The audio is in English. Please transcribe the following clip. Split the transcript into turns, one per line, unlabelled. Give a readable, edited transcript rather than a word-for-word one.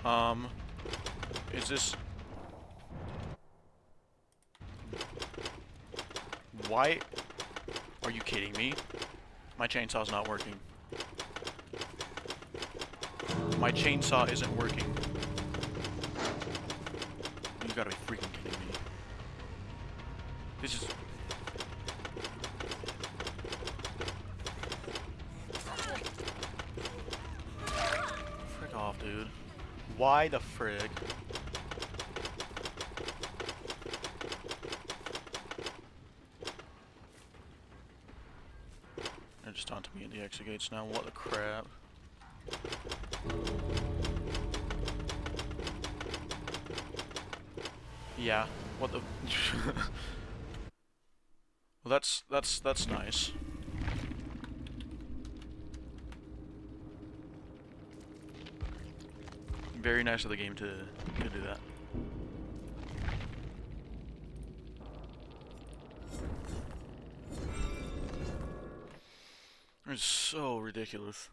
Um, is this... Why? Are you kidding me? My chainsaw's not working. My chainsaw isn't working. You gotta be freaking kidding me. This is... Frick off, dude. Why the frick? They're just onto me in the exit gates now. What the crap? Yeah. What the? Well, that's nice. Very nice of the game to do that. It's so ridiculous.